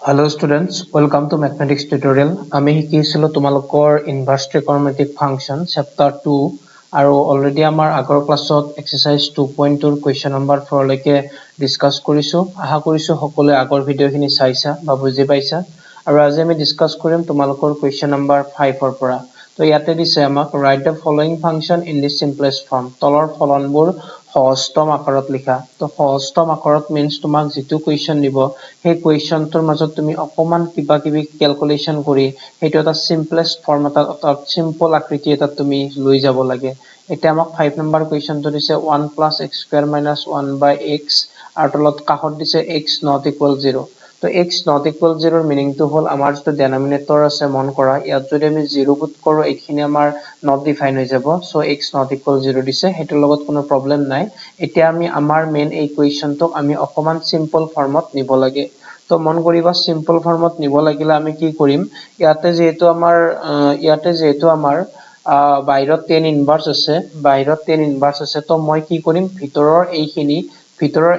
Hello students, welcome to mathematics tutorial. আমি শিকিছিলো তোমালোকৰ inverse trigonometric function chapter 2 আৰু already আমাৰ আগৰ ক্লাছত exercise 2.2 ৰ question number 4 লৈকে ডিসকাস কৰিছো। আশা কৰিছো সকলোৱে আগৰ ভিডিওখিনি চাইছা বা বুজি পাইছা আৰু আজি আমি ডিসকাস কৰিম তোমালোকৰ question number 5 ৰ পৰা। তো ইয়াতে দিছে আমাক write the following function in the simplest form. তলৰ ফলনবোৰ সহজতম আকাৰত লিখা। তো সহজতম আকাৰত means তোমাক যেটো question দিব সেই questionটোৰ মাজত তুমি অকমান কিবা কিবি ক্যালকুলেশন কৰি হেটো এটা simplest form এটা simple আকৃতি এটা তুমি লৈ যাব লাগে। এটা আমাক 5 নম্বৰ questionটো দিছে 1 + x² - 1 / x আৰু তলত কাষত দিছে x ≠ 0। তো x ≠ 0 ৰ মিনিংটো হল আমাৰ যেটো ডেনোমিনেটৰ আছে মন কৰা ইয়াত যদি আমি 0 পুট কৰো এইখিনি আমাৰ নট ডিফাইন হৈ যাব। সো x ≠ 0 দিছে হেটোৰ লগত কোনো প্ৰবলেম নাই। এতিয়া আমি আমাৰ মেইন এই কুৱেশ্যনটোক আমি অকমান সিম্পল ফৰ্মত নিব লাগে। তো মন কৰিবা সিম্পল ফৰ্মত নিব লাগিলে আমি কি কৰিম ইয়াতে যেহেতু আমাৰ বাহিৰত tan ইনভাৰ্স আছে তো মই কি কৰিম ভিতৰৰ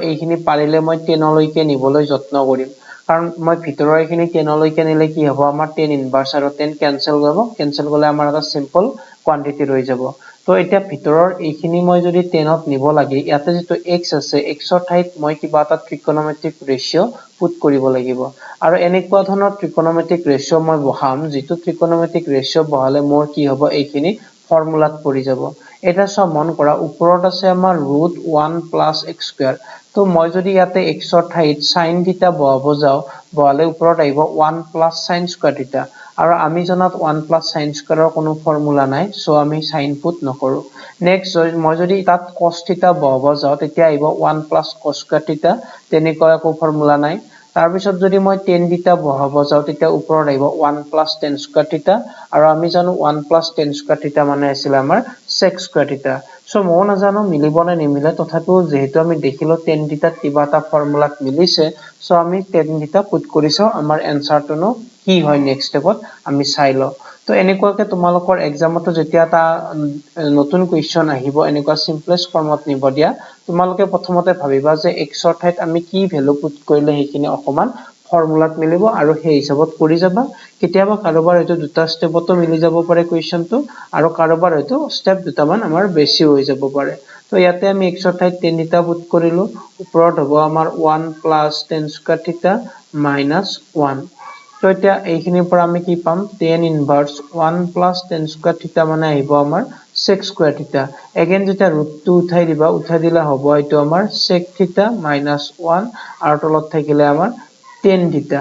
এইখিনি পাৰিলে মই 10 লৈকে নিবলৈ যত্ন কৰিম। কাৰণ মই ভিতৰৰ এইখিনি 10 লৈকে নিলে কি হ'ব আমাৰ tan ইনভাৰ্স আৰু tan কেনসেল গলে আমাৰ এটা সিম্পল কোয়ান্টিটি ৰৈ যাব। তো এতিয়া ভিতৰৰ এইখিনি মই যদি 10 ত নিব লাগে ইয়াতে যেটো x আছে x ৰ ঠাইত মই কিবা এটা trigonometric ratio পুট কৰিব লাগিব আৰু এনেকুৱা ধৰণৰ trigonometric ratio মই বহাম যেটো trigonometric ratio বহালে মোৰ কি হ'ব এইখিনি ফৰ্মুলাত পৰি যাব। এটা সব মন কৰা ওপৰত আছে আমাৰ √1 + x²। তো মই যদি ইয়াতে x ৰ ঠাইত sin θ বহালে ওপৰত আহিব 1 + sin² θ আৰু আমি জনাত 1 + sin² ৰ কোনো ফৰ্মুলা নাই সো আমি sin পুট নকৰো। নেক্সট মই যদি তাত cos θ বহাব যাও তেতিয়া আহিব 1 + cos² θ তেনেকুৱা একো ফৰ্মুলা নাই। তাৰ পিছত যদি মই tan θ বহাব যাও তেতিয়া ওপৰত আহিব 1 + tan² θ আৰু আমি জানো 1 + tan² θ মানে আছিল আমাৰ sec² θ। সো মই নাজানো মিলিব নে নিমিলে তথাপিও যেহেতু আমি দেখিলো tan θ কিবা এটা ফৰ্মুলাত মিলিছে সো আমি tan θ পুট কৰিছো আমাৰ এনসাৰটো কি হয় নেক্সট স্টেপত আমি চাই লও। তো এনেকুৱাকে তোমালোকৰ এক্সামতো যেতিয়া এটা নতুন কুৱেশ্যন আহিব এনেকুৱা সিম্পলেষ্ট ফৰ্মত নিব দিয়া তোমালোকে প্ৰথমতে ভাবিবা যে x ৰ ঠাইত আমি কি ভ্যালু পুট কৰিলে সেইখিনি অকমান ফৰ্মুলাত মিলিব আৰু সেই হিচাপত কৰি যাবা। কেতিয়াবা কাৰোবাৰ হয়তো দুটা স্টেপতো মিলি যাব পাৰে কুৱেশ্যনটো আৰু কাৰোবাৰ হয়তো স্টেপ দুটামান আমাৰ বেছি হৈ যাব পাৰে। তো ইয়াতে আমি x ৰ ঠাইত tan θ পুট কৰিলো ওপৰত হ'ব আমাৰ 1 + tan² θ - 1। তো এতিয়া এইখিনিৰ পৰা আমি কি পাম tan ইনভাৰ্স 1 + tan² θ মানে আহিব আমাৰ sec² θ। এগেইন যেতিয়া √টো উঠাই দিলে হ'ব এইটো আমাৰ sec θ - 1 আৰু তলত থাকিলে আমাৰ tan θ।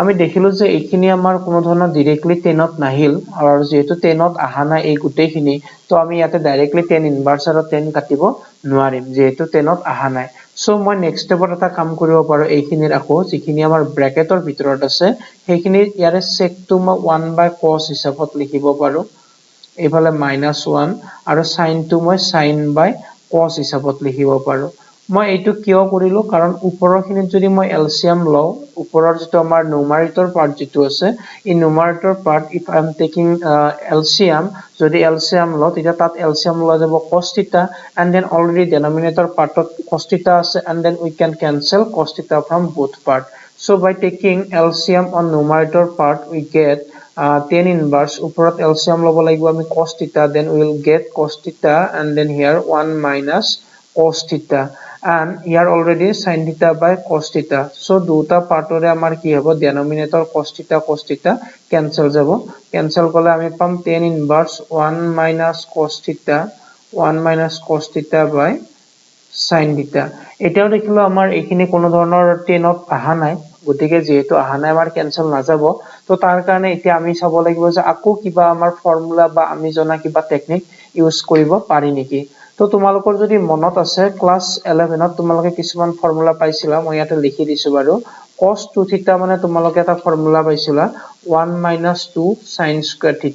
আমি দেখিলো যে এইখিনি আমাৰ কোনো ধৰণৰ ডাইৰেক্টলি 10 ত নাহিল আৰু যেহেতু 10 ত আহা নাই এই গুটেইখিনি তো আমি ইয়াতে ডাইৰেক্টলি tan ইনভাৰ্স আৰু tan কাটিব নোৱাৰিম যেহেতু 10 ত আহা নাই। সো মই নেক্সট স্টেপত এটা কাম কৰিব পাৰো এইখিনিৰ আকৌ যিখিনি আমাৰ ব্ৰেকেটৰ ভিতৰত আছে সেইখিনি ইয়াৰে sec টো মই 1/cos হিচাপত লিখিব পাৰো এইফালে -1 আৰু sin টো মই sin/cos হিচাপত লিখিব পাৰো। মই এইটো কিয় কৰিলো কাৰণ ওপৰৰখিনিত যদি মই এলচিয়াম লও ওপৰৰ যেটো আমাৰ নুমাৰেটৰ পাৰ্ট যেটো আছে এই numerator part if I am taking এলচিয়াম যদি এলচিয়াম লও তেতিয়া তাত এলচিয়াম লোৱা যাব cos θ and then already denominator পাৰ্টত cos θ আছে and then we can cancel cos θ from both part. So by taking LCM on numerator part we get tan inverse ওপৰত LCM লব লাগিব আমি cos θ then we will get cos θ and then here 1 - cos θ and here already sin θ/cos θ. So দুটা পাৰ্টৰে আমাৰ কি হ'ব ডেনোমিনেটৰ cos θ cancel যাব। Cancel করলে আমি পাম tan inverse 1 - cos θ 1 - cos θ by sin θ। এটাও দেখিলো আমাৰ এইখিনি কোনো ধৰণৰ 10 ত আহা নাই গতিকে যেহেতু আহা নাই আমাৰ ক্যান্সেল না যাব। তো তাৰ কাৰণে এতিয়া আমি চাব লাগিব যে আকৌ কিবা আমাৰ ফৰ্মুলা বা আমি জনা কিবা টেকনিক ইউজ কৰিব পাৰি নেকি। তো তোমালোকৰ যদি মনত আছে ক্লাস 11 ত তোমালোকে কিছুমান ফৰ্মুলা পাইছিলা মই ইয়াতে লিখি দিছো বাৰু cos 2θ মানে তোমালোকে এটা ফৰ্মুলা পাইছিলা 1 - 2 sin²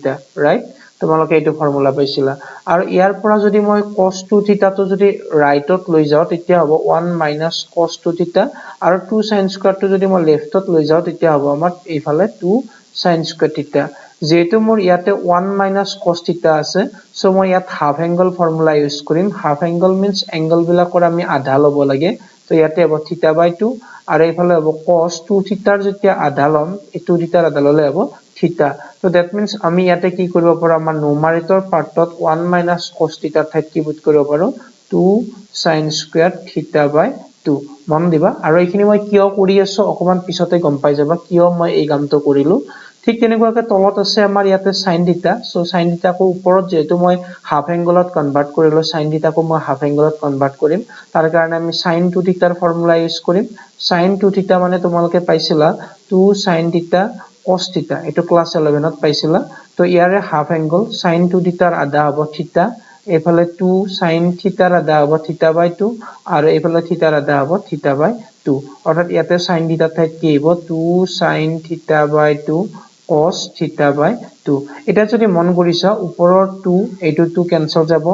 θ ৰাইট তোমালোকে এইটো ফৰ্মুলা পাইছিলা আৰু ইয়াৰ পৰা যদি মই cos 2θ টো যদি ৰাইটত লৈ যাও তেতিয়া হ'ব 1 - cos 2θ আৰু 2 sin² টো যদি মই লেফটত লৈ যাও তেতিয়া হ'ব আমাৰ এইফালে 2 sin² θ। যেহেতু মোৰ ইয়াতে 1 - cos θ আছে সো মই ইয়াত হাফ এংগল ফৰ্মুলা ইউজ কৰিম। হাফ এংগল মিন্স এংগল বিলাকৰ আমি আধা লব লাগে। তো ইয়াতে হ'ব θ/2 আৰু এইফালে হ'ব cos 2 থিটাৰ যেতিয়া আধা লম এই 2 থিটাৰ আধা ললে হ'ব থিটা তো দ্যাট মিন্স আমি ইয়াতে কি কৰিব পাৰো আমাৰ নুমাৰেটৰ পাৰ্টত 1 minus cos থিটাৰ ঠাইত কি পুট কৰিব পাৰো 2 sin square theta by 2 মন দিবা আৰু এইখিনি মই কিয় কৰি আছো অকমান পিছতে গম পাই যাবা কিয় মই এই কামটো কৰিলো ঠিক তেনেকুৱাকে তলত আছে আমাৰ ইয়াতে sin থিটা সো sin থিটা কো ওপৰত যেহেতু মই হাফ এংগলত কনভাৰ্ট কৰিলো sin থিটা কো মই হাফ এংগলত কনভাৰ্ট কৰিম তাৰ কাৰণে আমি sin 2 থিটাৰ ফৰ্মুলা ইউজ কৰিম sin 2 থিটা মানে তোমালোকে পাইছিলা 2 sin থিটা cos থিটা এটো ক্লাস 11 ত পাইছিলা তো ইয়াৰে হাফ এংগল sin 2 থিটাৰ আধা হ'ব থিটা এফালে 2 sin থিটাৰ আধা হ'ব থিটা বাই 2 আৰু এফালে থিটাৰ আধা হ'ব থিটা বাই 2 অৰ্থাৎ ইয়াতে sin থিটা ঠাইত কি হ'ব 2 sin থিটা বাই 2 cos থিটা বাই 2 এটা যদি মন কৰিছা ওপৰৰ 2 এইটো 2 কেনসেল যাব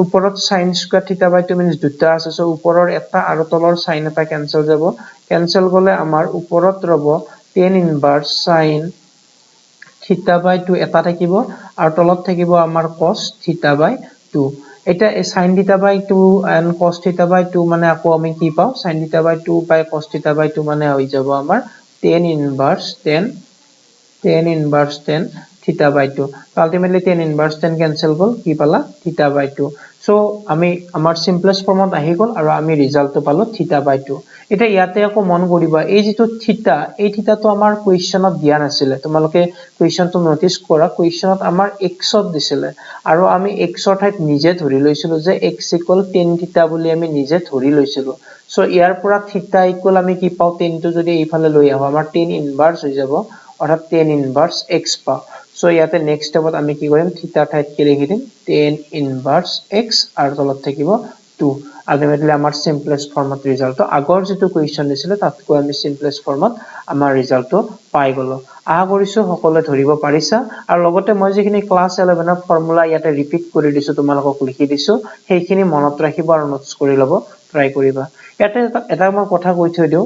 ওপৰত sin স্কয়াৰ থিটা বাই 2 মিন্স দুটা আছে সো ওপৰৰ এটা আৰু তলৰ sin এটা কেনসেল যাব কেনসেল গলে আমাৰ ওপৰত ৰব tan ইনভাৰ্স sin থিটা বাই 2 এটা থাকিব আৰু তলত থাকিব আমাৰ cos থিটা বাই 2 এটা sin থিটা বাই 2 and cos থিটা বাই 2 মানে আকৌ আমি কি পাও sin থিটা বাই 2 বাই cos থিটা বাই 2 মানে হৈ যাব আমাৰ tan inverse tan theta by 2 ultimately tan inverse tan cancel গল কি পালা theta by 2 সো আমি আমাৰ simplest ফৰ্মত আহি গল আৰু আমি ৰিজাল্টটো পালো theta by 2 এটা ইয়াতে আকৌ মন কৰিবা এই যেটো theta এই theta তো আমাৰ কোৱেশ্চনত দিয়া নাছিলে তোমালোকে কোৱেশ্চনটো নোটিস কৰা কোৱেশ্চনত আমাৰ x ত দিছিলে আৰু আমি x ৰ ঠাইত নিজে ধৰি লৈছিলো যে x = tan theta বুলি আমি নিজে ধৰি লৈছিলো সো ইয়াৰ পৰা theta = আমি কি পাও tan টো যদি এইফালে লৈ আহো আমাৰ tan ইনভাৰ্স হৈ যাব অৰ্থাৎ tan ইনভাৰ্স x পাও সো ইয়াতে নেক্সট স্টেপত আমি কি কৰিম থিটা ঠাইত কি লিখি দিম tan ইনভাৰ্স x আৰু তলত থাকিব 2 আলটিমেটলি আমাৰ সিম্পলেস্ট ফৰ্মত ৰিজাল্টটো আগৰ যেটো কোৱেশ্চন দিছিলে তাতকৈ আমি সিম্পলেস্ট ফৰ্মত আমাৰ ৰিজাল্টটো পাই গলো আশা কৰিছো সকলোৱে ধৰিব পাৰিছা আৰু লগতে মই যিখিনি ক্লাস 11 ৰ ফৰ্মুলা ইয়াতে ৰিপিট কৰি দিছো তোমালোকক লিখি দিছো সেইখিনি মনত ৰাখিব আৰু নোটস কৰি লব ট্ৰাই কৰিবা ইয়াতে এটা মই কথা কৈ থৈ দিও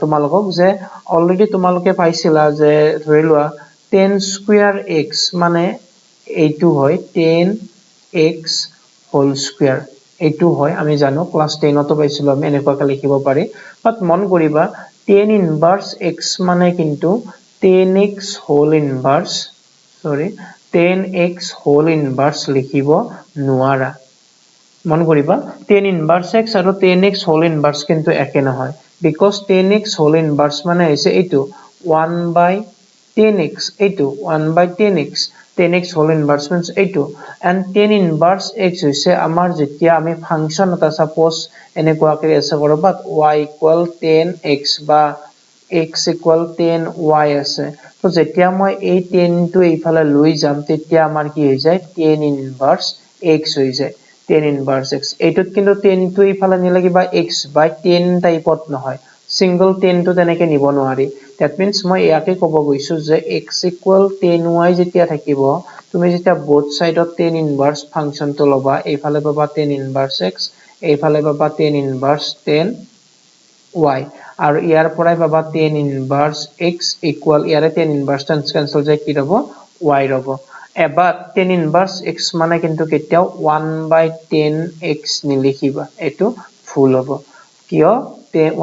তোমালোকক যে অলৰেডি তোমালোকে পাইছিলা যে ধৰি লোৱা tan square x মানে এইটো হয় tan x whole square এইটো হয় আমি জানো ক্লাস 10 তো পাইছিলো আমি এনেকুৱাকৈ লিখিব পাৰি বাট মন কৰিবা tan inverse x মানে কিন্তু tan x whole inverse tan x whole inverse লিখিব নোৱাৰা মন কৰিবা tan inverse x আৰু tan x whole inverse কিন্তু একে নহয় because tan x whole inverse মানে হৈছে এইটো 1/10x এইটো 1/10x tan x whole inverse means এইটো and tan inverse x হৈছে আমাৰ যেতিয়া আমি ফাংশন এটা সাপোজ এনেকুৱাকৈ আছে কৰবাত y = 10x বা x = 10y আছে তো যেতিয়া মই এই 10 টো এইফালে লৈ যাম তেতিয়া আমাৰ কি হৈ যায় tan inverse x হৈ যায় tan inverse x এইটোত কিন্তু 10 টো ইফালে নিলে কিবা x/10 টাইপত নহয় সিঙ্গল 10 টো তেনেকে নিব নোৱাৰি that means মই ইয়াকে ক'ব গৈছো যে x = 10y যেতিয়া থাকিব তুমি যেতিয়া both সাইডত tan inverse ফাংশনটো লবা এইফালে পাবা tan inverse x এইফালে পাবা tan inverse 10y আৰু ইয়াৰ পৰাই পাবা tan inverse x = ইয়াৰে tan inverse cancel যায় কি ৰব y ৰব এবাৰ tan inverse x মানে কিন্তু কেতিয়াও 1/10x নিলিখিবা এটো ভুল হ'ব কিয়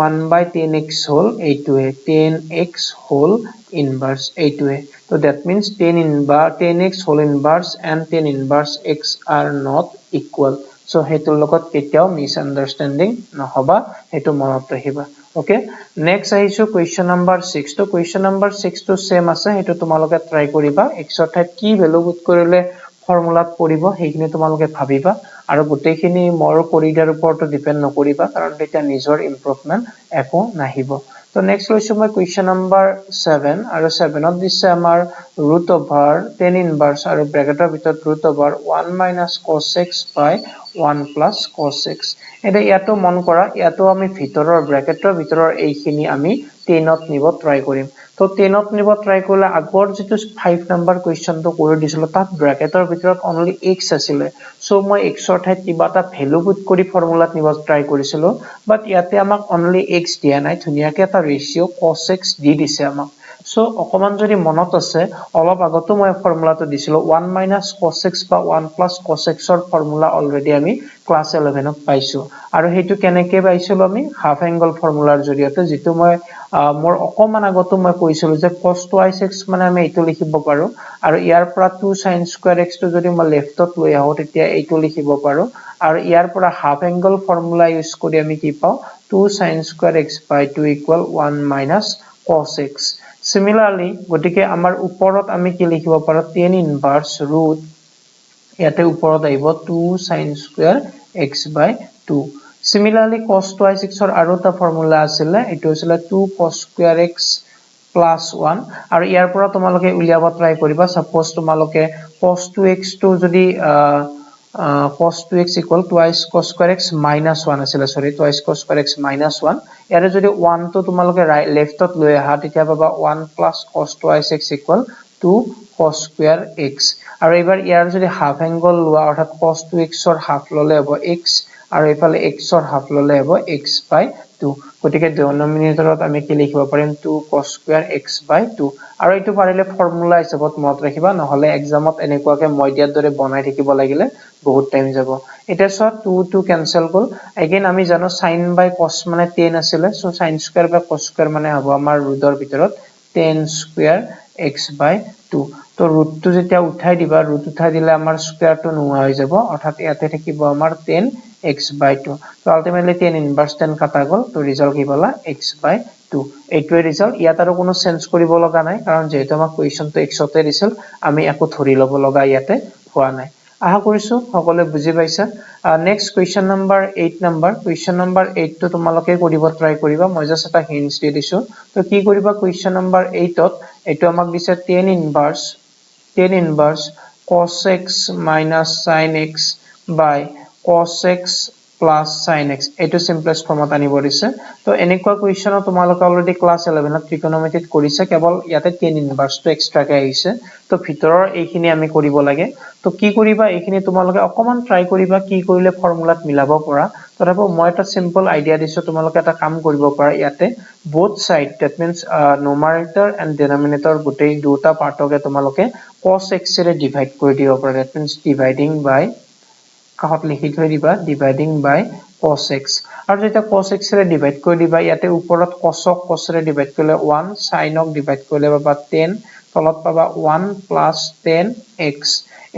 1/10x হল এইটোৱে 10x whole inverse এইটোৱে so that means 10x whole inverse and tan inverse x are not equal so হেতুৰ লগত কেতিয়াও মিসআন্ডাৰষ্টেণ্ডিং নহবা হেতু মনত ৰাখিবা ওকে নেক্সট আহিছো কোৱেশ্চন নম্বৰ 6 তো কোৱেশ্চন নম্বৰ 6 তো সেম আছে হেতু তোমালোকে ট্ৰাই কৰিবা x ৰ ঠাইত কি ভ্যালু পুট কৰিলে ফৰ্মুলাত পৰিব সেইখিনি তোমালোকে ভাবিবা আৰু গোটেইখিনি মোৰ কৰিডাৰ ওপৰত ডিপেন্ড নকৰিবা কাৰণ এটা নিজৰ ইমপ্ৰুভমেন্ট একো নাহিব তো নেক্সট লৈছো মই কোৱেশ্চন নম্বৰ 7 আৰু 7 ত দিছে আমাৰ √tan ইনভাৰ্স আৰু ব্ৰ্যাকেটৰ ভিতৰত √1 - cos x by 1 + cos x এটা ইয়াতো মন কৰা ইয়াতো আমি ভিতৰৰ ব্ৰ্যাকেটৰ ভিতৰৰ এইখিনি আমি 10 ত নিব ট্ৰাই কৰিম তো 10 ত নিব ট্ৰাই কৰিলে আগৰ যেটো 5 নম্বৰ কোৱেশ্চনটো কৰি দিছিল তাত ব্ৰ্যাকেটৰ ভিতৰত অনলি x আছিল সো মই x ৰ ঠাইত কিবা এটা ভ্যালু পুট কৰি ফৰ্মুলাত নিব ট্ৰাই কৰিছিল বাট ইয়াতে আমাক অনলি x দিয়া নাই ধুনিয়াকে এটা ৰেশিও cos x দি দিছে আমাক সো অকমান যদি মনত আছে অলপ আগতো মই ফৰ্মুলাটো দিছিলো 1 minus cos x বা 1 plus cos x ৰ ফৰ্মুলা অলৰেডি আমি ক্লাস 11 ত পাইছো আৰু হেতু কেনেকৈ পাইছিলো আমি হাফ এংগল ফৰ্মুলাৰ জৰিয়তে যেটো মই মোৰ অকমান আগতো মই কৈছিলো যে cos twice x মানে আমি এটো লিখিব পাৰো আৰু ইয়াৰ পৰা 2 sin square x টো যদি মই লেফটত লৈ আহো তেতিয়া এটো লিখিব পাৰো আৰু ইয়াৰ পৰা হাফ এংগল ফৰ্মুলা ইউজ কৰি আমি কি পাও 2 sin square x by 2 equal 1 minus cos x Similarly, গটিকে আমাৰ ওপৰত আমি কি লিখিব পাৰো tan inverse root ইয়াতে ওপৰত আহিব 2 sin square x by 2 Similarly, cos twice x ৰ আৰু এটা ফৰ্মুলা আছিল এটো আছিল 2 cos square x plus 1 আৰু ইয়াৰ পৰা তোমালোকে উলিয়াব ট্ৰাই কৰিবা সাপোজ তোমালোকে cos 2x টো যদি cos 2x equal twice cos square x minus 1 আছিল sorry twice cos square x minus 1 ইয়াৰে যদি 1 টো তোমালোকে লেফটত লৈ আহা তেতিয়া পাবা 1 plus cos twice x equal 2 cos square x আৰু এবাৰ ইয়াৰ যদি হাফ এংগল লোৱা অৰ্থাৎ cos 2x ৰ হাফ ললে হ'ব x আৰু এফালে x ৰ হাফ ললে হ'ব x by 2 গটিকে ডিনোমিনেটৰত আমি কি লিখিব পাৰিম 2 cos square x by 2 আৰু এটো পাৰিলে ফৰ্মুলা হিচাপত মনত ৰাখিবা নহলে এক্সামত এনেকুৱাকে মই দিয়াৰ দৰে বনাই থাকিব লাগিলে বহুত টাইম যাব এটা সো 2 টু ক্যান্সেল গল এগেইন আমি জানো sin by cos মানে 10 আছিল so sin square by cos square মানে হ'ব আমাৰ ৰুটৰ ভিতৰত 10 square x by 2 তো ৰুট টো যেতিয়া উঠাই দিবা ৰুট উঠাই দিলে আমাৰ স্কয়াৰ টো নোহোৱা হৈ যাব অৰ্থাৎ ইয়াতে থাকিব আমাৰ 10 x by 2 তো আলটিমেটলি 10 ইনভাৰ্স 10 কাটা গল তো ৰিজাল্ট কি পালা x by 2 এইটোৱে ৰিজাল্ট ইয়াত আৰু কোনো চেঞ্জ কৰিব লগা নাই কাৰণ যেহেতু আমাক কোৱেশ্চনটো x তে দিছিল আমি একো ধৰি লব লগা ইয়াতে হোৱা নাই আশা কৰিছো সকলোৱে বুজি পাইছা next question number 8 number question number 8 টো তোমালোকে কৰিব ট্ৰাই কৰিবা মই জাস্ট এটা হিন্টস দি দিছো তো কি কৰিবা কোৱেশ্চন নম্বৰ 8 ত এটো আমাক দিছে tan inverse cos x minus sin x by cos x plus sin x এটো সিম্পলেস্ট ফৰ্মত আনিব দিছে তো এনেকুৱা কোৱেশ্চন তোমালোকে অলৰেডি ক্লাস 11 ত ট্ৰিগনোমেট্ৰিক কৰিছে কেৱল ইয়াতে tan ইনভাৰ্স টো এক্সট্ৰা কে আহিছে তো ভিতৰৰ এইখিনি আমি কৰিব লাগে তো কি কৰিবা এইখিনি তোমালোকে অকমান ট্ৰাই কৰিবা কি কৰিলে ফৰ্মুলাত মিলাব পৰা তথাপি মই এটা সিম্পল আইডিয়া দিছো তোমালোকে এটা কাম কৰিব পাৰা ইয়াতে both side that means numerator and denominator গোটেই দুটা পাৰ্টকে তোমালোকে cos x ৰে ডিভাইড কৰি দিব পাৰা that means dividing by কাহত লিখি থৈ দিবা dividing by cos x আৰু যেটা cos x ৰে ডিভাইড কৰি দিবা ইয়াতে ওপৰত cos ৰে ডিভাইড কৰিলে 1 sin ক ডিভাইড কৰিলে পাবা 10 তলত পাবা 1 plus 10x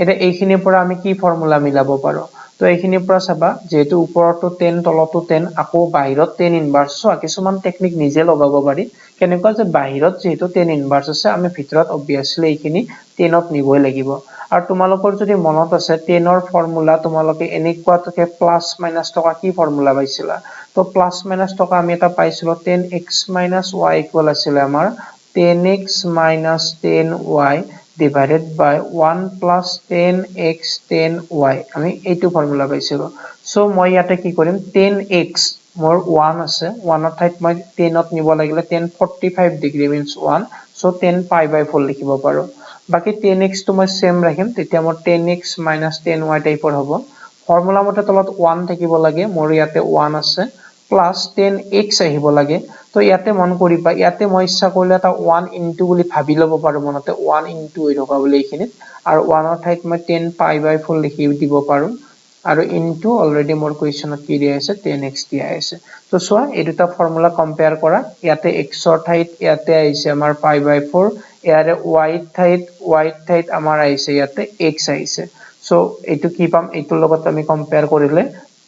এটা এইখিনিৰ পৰা আমি কি ফৰ্মুলা মিলাব পাৰো তো এইখিনিৰ পৰা চাবা যেহেতু ওপৰতো 10 তলতো 10 আকৌ বাহিৰত 10 ইনভাৰ্স কিছুমান টেকনিক নিজে লগাব পাৰি কেনেকুৱা যে বাহিৰত যেহেতু 10 ইনভাৰ্স আছে আমি ভিতৰত অবিয়াসলি এইখিনি 10 ত নিবই লাগিব আৰু তোমালোকৰ যদি মনত আছে 10 ৰ ফৰ্মুলা তোমালোকে এনেকুৱাকে প্লাস মাইনাস টকা কি ফৰ্মুলা পাইছিলা তো প্লাস মাইনাস টকা আমি এটা পাইছিলো 10x y ইকুয়াল আছিল আমাৰ 10x 10y divided by 1 plus 10x 10y আমি এইটো ফৰ্মুলা পাইছিলো সো মই ইয়াতে কি কৰিম 10x মোৰ 1 আছে 1 ৰ ঠাইত মই 10 ত নিব লাগিলে 1045 degree means 1 so 10 pi by 4 লিখিব পাৰো বাকি 10x টো মই সেম ৰাখিম তেতিয়া মোৰ 10x 10y টাইপৰ হ'ব ফৰ্মুলা মতে তলত 1 থাকিব লাগে মোৰ ইয়াতে 1 আছে প্লাস 10x আহিব লাগে তো ইয়াতে মন কৰিবা ইয়াতে মই ইচ্ছা কৰিলে এটা 1 ইনটু বুলি ভাবি লব পাৰো মনতে 1 ইনটু হৈ থকা বুলি এইখিনিত আৰু 1 ৰ ঠাইত মই 10 pi by 4 লিখি দিব পাৰো আৰু ইনটু অলৰেডি মোৰ কোৱেশ্চনত কি দিয়া আছে 10x দিয়া আছে তো সোৱা এই দুটা ফৰ্মুলা কম্পেয়াৰ কৰা ইয়াতে x ৰ ঠাইত ইয়াতে আহিছে আমাৰ pi by 4 ইয়াৰে y ঠাইত আমাৰ আহিছে ইয়াতে x আহিছে সো এটো কি পাম এটোৰ লগত আমি কম্পেয়াৰ কৰিলে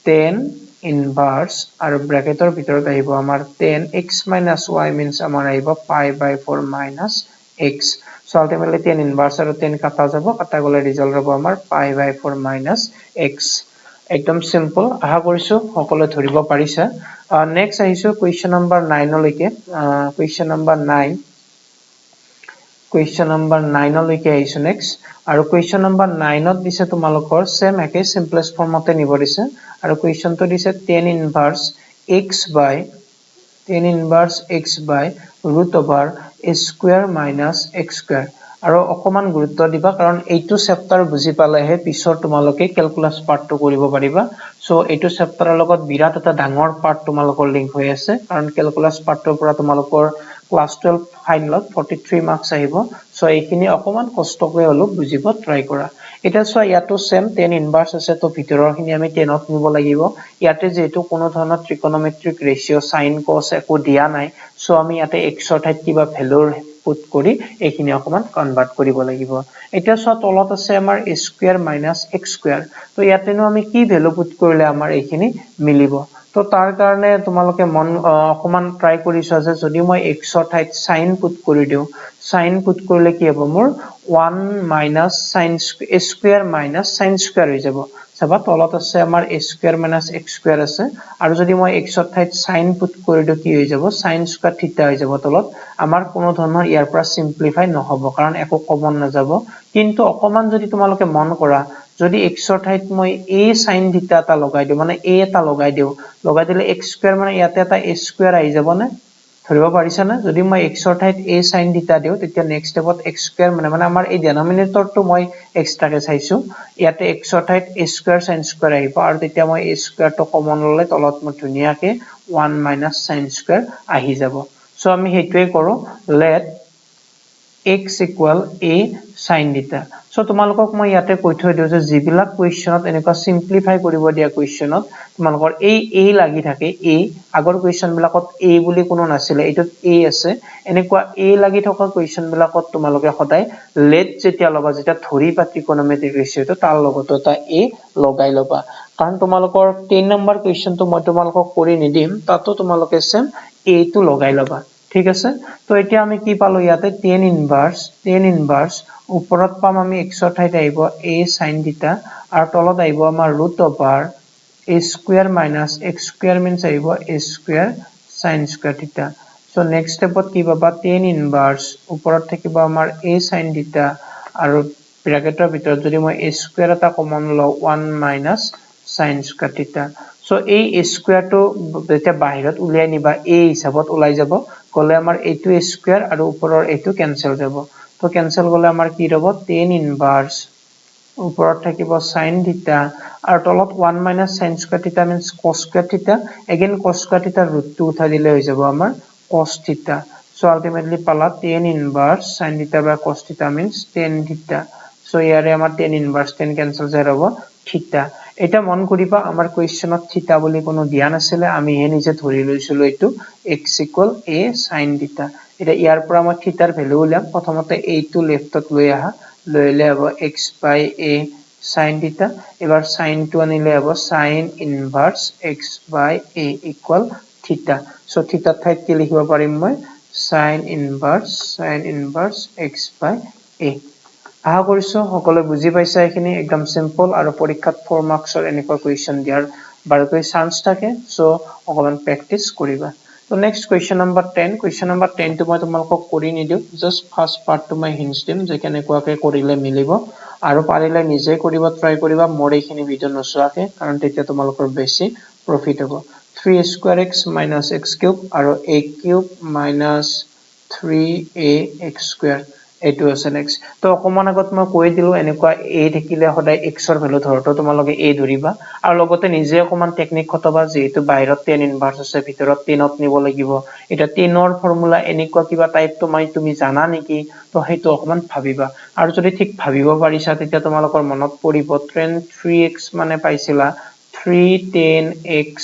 10 inverse আৰু ব্ৰ্যাকেটৰ ভিতৰত আহিব আমাৰ 10x y means আমাৰ আহিব pi by 4 minus x so ultimately 10 inverse আৰু 10 কাটা যাব কাটা গলে ৰিজাল্ট হ'ব আমাৰ pi by 4 minus x একদম সিম্পল আশা কৰিছো সকলোৱে ধৰিব পাৰিছা নেক্সট আহিছো কোৱেশ্চন নম্বৰ 9 লৈকে কোৱেশ্চন নম্বৰ 9 Question number 9 লৈকে আহিছো next আৰু question number 9 ত দিছে তোমালোকৰ same একে simplest ফৰ্মতে নিব দিছে আৰু question টো দিছে tan inverse x by root over a square minus x square আৰু অকমান গুৰুত্ব দিবা কাৰণ এইটো চেপ্টাৰ বুজি পালেহে পিছৰ তোমালোকে ক্যালকুলাস পাৰ্টটো কৰিব পাৰিবা সো এইটো চেপ্টাৰৰ লগত বিৰাট এটা ডাঙৰ পাৰ্ট তোমালোকৰ লিংক হৈ আছে কাৰণ ক্যালকুলাস পাৰ্টৰ পৰা তোমালোকৰ ক্লাস 12 ফাইনেলত 43 মাৰ্কস আহিব সো এইখিনি অকমান কষ্ট কৰি হলো বুজিব ট্ৰাই কৰা এটা সো ইয়াতো সেম tan ইনভাৰ্স আছে তো ভিতৰৰখিনি আমি 10ত নিব লাগিব ইয়াতে যেহেতু কোনো ধৰণৰ trigonometric ratio sin cos একো দিয়া নাই সো আমি ইয়াতে x ৰ ঠাইত কিবা ভ্যালুৰ পুট কৰি এইখিনি অকমান কনভাৰ্ট কৰিব লাগিব এটা সো তলত আছে আমাৰ a square minus x square তো ইয়াতেনো আমি কি ভ্যালু পুট কৰিলে আমাৰ এইখিনি মিলিব তো তাৰ কাৰণে তোমালোকে মন অকমান ট্ৰাই কৰিছা যে যদি মই x ৰ ঠাইত sin পুট কৰি দিও sin পুট কৰিলে কি হ'ব মোৰ 1 minus sin a square minus sin square হৈ যাব চাবা তলত আছে আমাৰ a square minus x square আছে আৰু যদি মই x ৰ ঠাইত sin পুট কৰি দিও কি হৈ যাব sin square theta হৈ যাব তলত আমাৰ কোনো ধৰণৰ ইয়াৰ পৰা সিম্পলিফাই নহব কাৰণ একো কমন নাযাব কিন্তু অকমান যদি তোমালোকে মন কৰা যদি x ৰ ঠাইত মই a sin theta এটা লগাই দিও মানে a এটা লগাই দিলে x square মানে ইয়াতে এটা a square আহি যাব না ধৰিব পাৰিছা না যদি মই x ৰ ঠাইত a sin theta দিও তেতিয়া নেক্সট স্টেপত x square মানে আমাৰ এই ডিনোমিনেটৰটো মই এক্সট্ৰাকে চাইছো ইয়াতে x ৰ ঠাইত a square sin square আহিব আৰু তেতিয়া মই a square টো কমন ললে তলত মই ধুনিয়াকে 1 minus sin square আহি যাব সো আমি হেইটোৱে কৰো let x equal a sin theta so তোমালোকক মই ইয়াতে কৈ থৈ দিও যে জিবিলাক কোৱেশ্চনত এনেকুৱা সিম্পলিফাই কৰিব দিয়া কোৱেশ্চনত তোমালোকৰ এই a লাগি থাকে a আগৰ কোৱেশ্চন বিলাকত a বুলি কোনো নাছিলে এটোত a আছে এনেকুৱা a লাগি থকা কোৱেশ্চন বিলাকত তোমালোকে সদায় let যেতিয়া লবা যেতিয়া ধৰি পা trigonometric ratio তো তাৰ লগত এটা a লগাই লবা কাৰণ তোমালোকৰ 10 নম্বৰ কোৱেশ্চনটো মই তোমালোকক কৰি নিদিম তাতো তোমালোকে সেম a টো লগাই লবা ঠিক আছে তো এতিয়া আমি কি পালো ইয়াতে tan inverse ওপৰত পাম আমি x ৰ ঠাইত আহিব a sin theta আৰু তলত আহিব আমাৰ root over a square minus x square means আহিব a square sin square theta so next stepত কি পাবা tan inverse ওপৰত থাকিব আমাৰ a sin theta আৰু ব্ৰ্যাকেটৰ ভিতৰত যদি মই a square এটা কমন লও 1 minus sin square theta so এই a square টো যেতিয়া বাহিৰত উলিয়াই নিবা a হিচাপত ওলাই যাব গলে আমাৰ এইটো a square আৰু ওপৰৰ এইটো ক্যান্সেল যাব তো ক্যান্সেল গলে আমাৰ কি ৰব tan inverse ওপৰত থাকিব sin theta আৰু তলত 1 minus sin square theta means cos square theta again cos square theta root টো উঠাই দিলে হৈ যাব আমাৰ cos theta so ultimately পালা tan inverse sin theta by cos theta means tan theta so ইয়াৰে আমাৰ tan inverse tan cancel যায় ৰব theta এটা মন কৰিবা আমাৰ কোৱেশ্চনত theta বুলি কোনো দিয়া নাছিলে আমি হে নিজে ধৰি লৈছিলো এটো x equal a sin theta এটা ইয়াৰ পৰা মই থিটাৰ ভ্যালু উলাম প্ৰথমতে a টো লেফটত লৈ আহা লইলে হ'ব x by a sin theta এবাৰ sin টো আনিলে হ'ব sin inverse x by a equal theta so theta ঠাইত কি লিখিব পাৰিম মই sin inverse x by a আশা কৰিছো সকলোৱে বুজি পাইছা এখিনি একদম সিম্পল আৰু পৰীক্ষাত 4 মাৰ্কছৰ এনেকুৱা কোৱেশ্চন দিয়াৰ বাৰকৈ চান্স থাকে সো অকমান প্ৰেক্টিস কৰিবা তো নেক্সট কোৱেশ্চন নম্বৰ 10 টো মই তোমালোকক কৰি নিদিও জাস্ট ফাৰ্স্ট পাৰ্টটো মই হিন্টস দিম যে কেনেকুৱাকে কৰিলে মিলিব আৰু পাৰিলে নিজে কৰিব ট্ৰাই কৰিবা মোৰ এইখিনি ভিডিও নচোৱাকে কাৰণ তেতিয়া তোমালোকৰ বেছি প্ৰফিট হ'ব 3 square x minus x cube আৰু a cube minus 3ax square এটো আছে নেক্সট তো অকমান আগত মই কৈ দিলো এনেকুৱা a থাকিলে সদায় x ৰ ভ্যালু ধৰতো তোমালোকে a ধৰিবা আৰু লগতে নিজে অকমান টেকনিক খতবা যেহেতু বাহিৰত tan ইনভাৰ্স আছে ভিতৰত 10ত নিব লাগিব এটা 10ৰ ফৰ্মুলা এনেকুৱা কিবা টাইপ তুমি জানা নেকি তো হেতু অকমান ভাবিবা আৰু যদি ঠিক ভাবিব পাৰিছা তেতিয়া তোমালোকৰ মনত পৰিব 3x মানে পাইছিলা 3 10x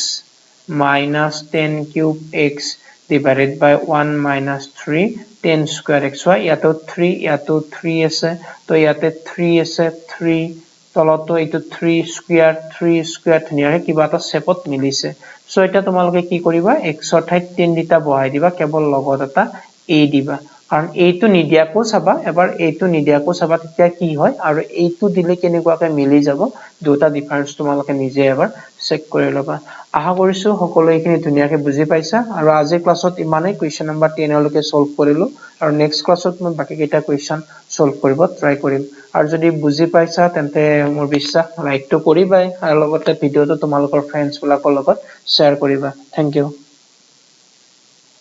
minus 10 cube x divided by 1 minus 3 10 square x হয় ইয়াতো 3 আছে তো ইয়াতে 3 আছে 3 তলতো এইটো 3 স্কয়ার ধুনিয়াকে কিবা এটা শেপত মিলিছে সো এটা তোমালোকে কি কৰিবা x ৰ ঠাইত 10 দিটা বহাই দিবা কেৱল লগত এটা a দিবা কাৰণ এইটো নিদিয়াকো চাবা এবাৰ এইটো নিদিয়াকো চাবা তেতিয়া কি হয় আৰু এইটো দিলে কেনেকুৱাকে মিলি যাব দুটা ডিফাৰেন্স তোমালোকে নিজে এবাৰ চেক কৰি লবা আশা কৰিছো সকলোৱে এইখিনি ধুনিয়াকে বুজি পাইছা আৰু আজি ক্লাছত ইমানেই কোৱেশ্চন নম্বৰ 10 লৈকে সলভ কৰিলো আৰু নেক্সট ক্লাছত মই বাকি কেইটা কোৱেশ্চন সলভ কৰিব ট্ৰাই কৰিম আৰু যদি বুজি পাইছা তেন্তে মোৰ বিশ্বাস লাইক তো কৰিবাই আৰু লগতে ভিডিওটো তোমালোকৰ ফ্ৰেণ্ডছ বিলাকৰ লগত শেয়াৰ কৰিবা থ্যাংক ইউ